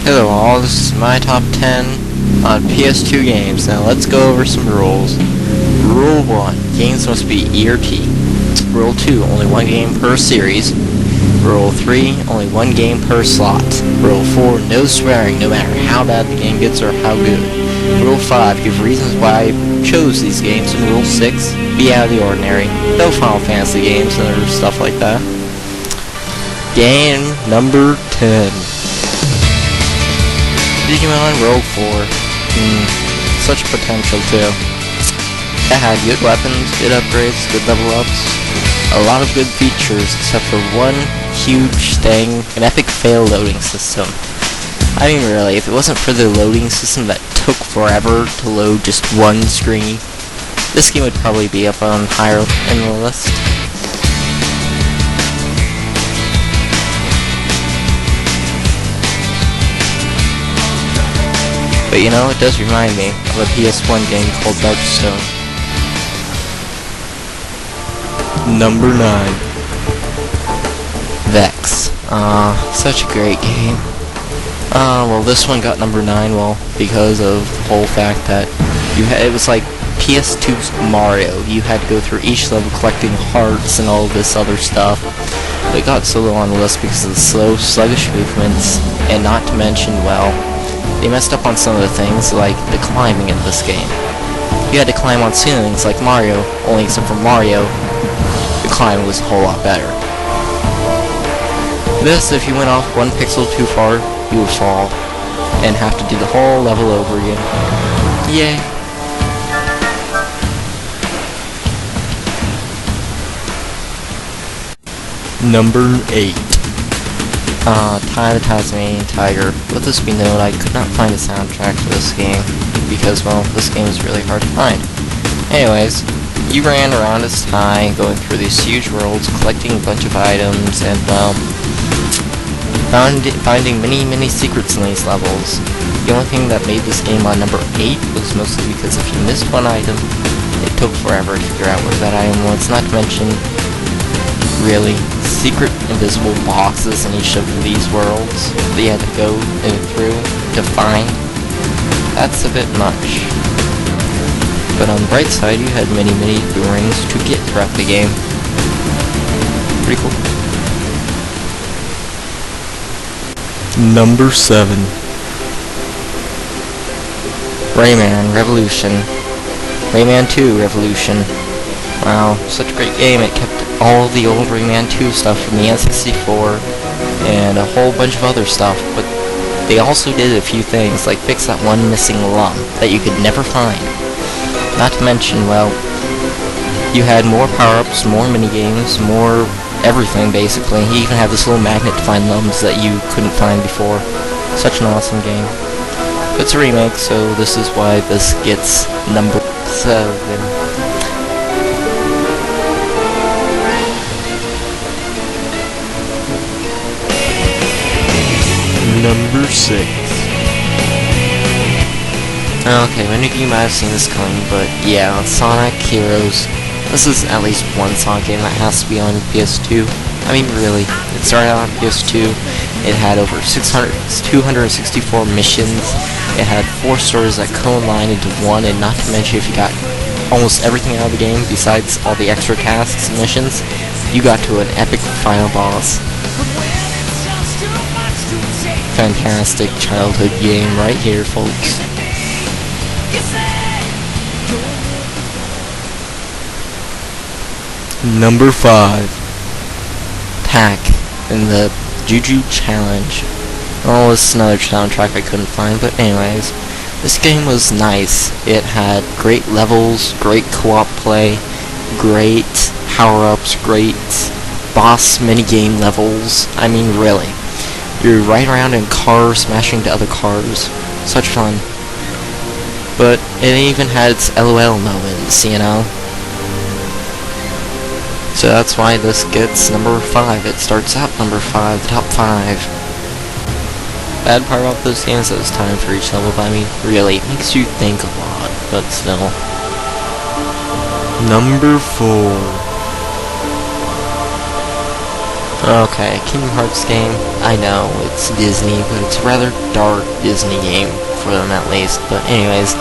Hello all, this is my top 10 on PS2 games. Now let's go over some rules. Rule 1, games must be E or T. Rule 2, only one game per series. Rule 3, only one game per slot. Rule 4, no swearing no matter how bad the game gets or how good. Rule 5, give reasons why I chose these games. And Rule 6, be out of the ordinary. No Final Fantasy games or stuff like that. Game number 10. Digimon Rogue 4. Such potential too. It had good weapons, good upgrades, good level ups, a lot of good features except for one huge thing, an epic fail loading system. I mean really, if it wasn't for the loading system that took forever to load just one screen, this game would probably be up on higher in the list. But you know, it does remind me of a PS1 game called Darkstone. Number 9. Vexx. Such a great game. Well this one got number 9, well, because of the whole fact that it was like PS2's Mario. You had to go through each level collecting hearts and all this other stuff. But it got so low on the list because of the slow, sluggish movements, and not to mention, well, they messed up on some of the things, like the climbing in this game. You had to climb on ceilings like Mario, only except for Mario, the climb was a whole lot better. This, if you went off one pixel too far, you would fall, and have to do the whole level over again. Yay! Number 8. Ty the Tasmanian Tiger. Let this be known, I could not find a soundtrack for this game, because, well, this game is really hard to find. Anyways, you ran around as Ty, going through these huge worlds, collecting a bunch of items, and, well, finding many secrets in these levels. The only thing that made this game on number 8 was mostly because if you missed one item, it took forever to figure out where that item was, not to mention, really, secret invisible boxes in each of these worlds that you had to go through to find. That's a bit much. But on the bright side, you had many boomerangs to get throughout the game. Pretty cool. Number 7. Rayman Revolution. Rayman 2 Revolution. Wow, such a great game. It kept all the old Rayman 2 stuff from the N64 and a whole bunch of other stuff, but they also did a few things, like fix that one missing lung that you could never find. Not to mention, well, you had more power-ups, more minigames, more everything basically. You even had this little magnet to find lums that you couldn't find before. Such an awesome game. It's a remake, so this is why this gets number 7. Number 6. Okay, many of you might have seen this coming, but yeah, Sonic Heroes. This is at least one Sonic game that has to be on PS2. I mean, really, it started out on PS2. It had over 264 missions. It had 4 stories that co-align into one, and not to mention if you got almost everything out of the game besides all the extra tasks and missions, you got to an epic final boss. Fantastic childhood game right here, folks. Number 5. Tack in the Juju Challenge. Oh, this is another soundtrack I couldn't find, but anyways, this game was nice. It had great levels, great co-op play, great power-ups, great boss minigame levels. I mean, really. You're riding around in cars, smashing into other cars. Such fun. But it even had its LOL moments, you know? So that's why this gets number 5. It starts out number 5, the top 5. Bad part about those games is it's time for each level, but I mean, really, it makes you think a lot, but still. Number 4. Okay, Kingdom Hearts game, I know, it's Disney, but it's a rather dark Disney game, for them at least. But anyways,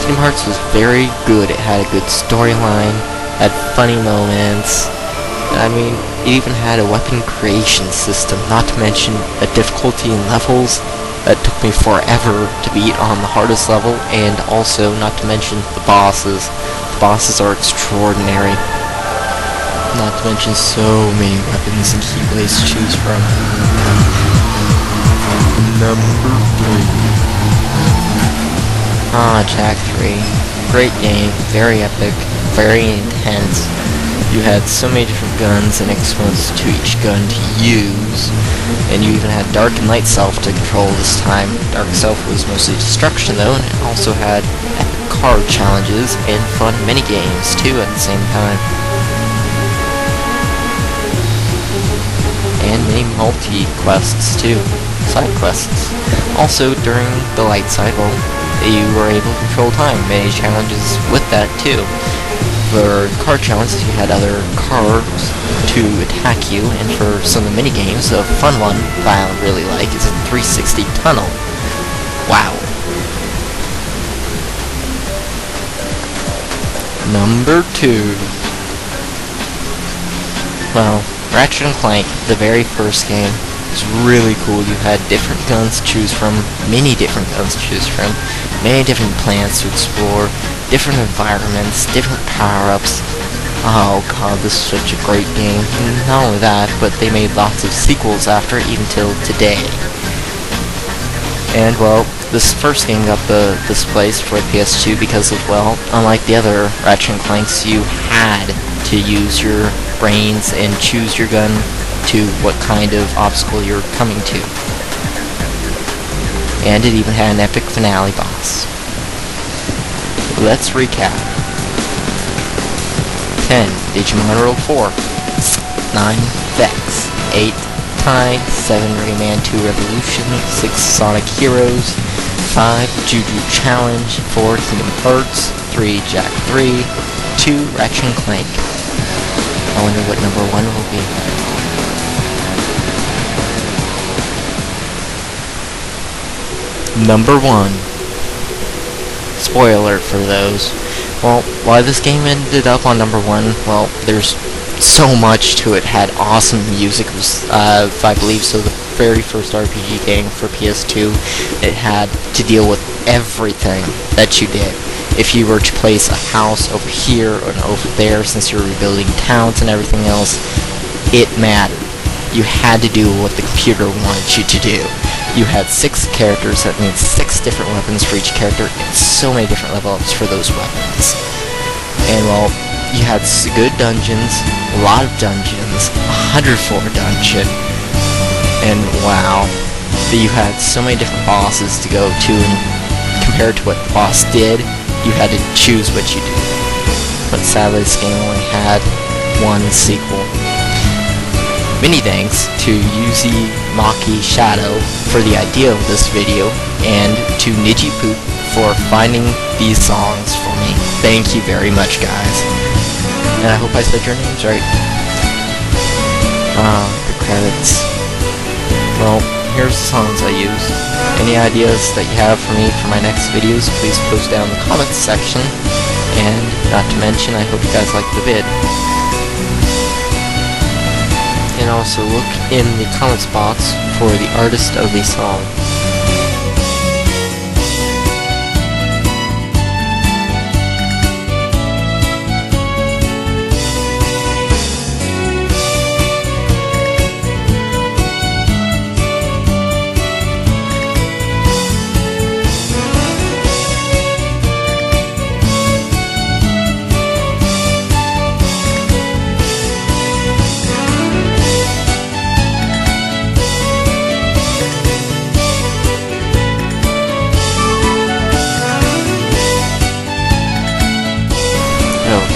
Kingdom Hearts was very good. It had a good storyline, had funny moments. I mean, it even had a weapon creation system, not to mention a difficulty in levels that took me forever to beat on the hardest level, and also, not to mention, the bosses. The bosses are extraordinary. Not to mention so many weapons and keyblades to choose from. Number 3. Jack 3. Great game, very epic, very intense. You had so many different guns and equivalents to each gun to use, and you even had Dark and Light Self to control this time. Dark Self was mostly destruction though, and it also had epic card challenges and fun minigames too at the same time. And many multi-quests too, side quests. Also, during the light side, well, you were able to control time. Many challenges with that too. For card challenges, you had other cards to attack you, and for some of the mini games, a fun one that I really like is a 360 tunnel. Wow. Number 2. Well, Ratchet & Clank, the very first game, was really cool. You had different guns to choose from, many different guns to choose from, many different planets to explore, different environments, different power-ups. Oh god, this is such a great game. And not only that, but they made lots of sequels after it, even till today. And well, this first game got this place for ps2 because, well, unlike the other Ratchet & Clanks, you had to use your brains and choose your gun to what kind of obstacle you're coming to. And it even had an epic finale boss. Let's recap. 10. Digimon World 4. 9. Vexx. 8. Tai. 7. Rayman 2 Revolution. 6. Sonic Heroes. 5. Juju Challenge. 4. Kingdom Hearts. 3. Jack 3. 2. Ratchet & Clank. I wonder what number 1 will be. Number 1. Spoiler alert for those. Well, why this game ended up on number 1, well, there's so much to it. It had awesome music. It was, if I believe so, the very first RPG game for PS2. It had to deal with everything that you did. If you were to place a house over here or over there, since you were rebuilding towns and everything else, it mattered. You had to do what the computer wanted you to do. You had 6 characters, that means 6 different weapons for each character, and so many different level ups for those weapons. And well, you had good dungeons, a lot of dungeons, 104 dungeon, and wow, you had so many different bosses to go to, and compared to what the boss did, you had to choose what you did. But sadly, this game only had 1 sequel. Many thanks to Yuzi Maki Shadow for the idea of this video, and to Nijipoop for finding these songs for me. Thank you very much, guys. And I hope I said your names right. The credits. Well, here's the songs I used. Any ideas that you have for me for my next videos, please post down in the comments section. And not to mention, I hope you guys like the vid. And also look in the comments box for the artist of the song.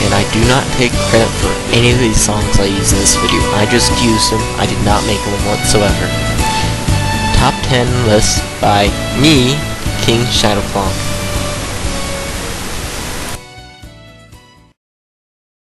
And I do not take credit for any of these songs I use in this video. I just used them. I did not make them whatsoever. Top 10 list by me, King Shadowclaw.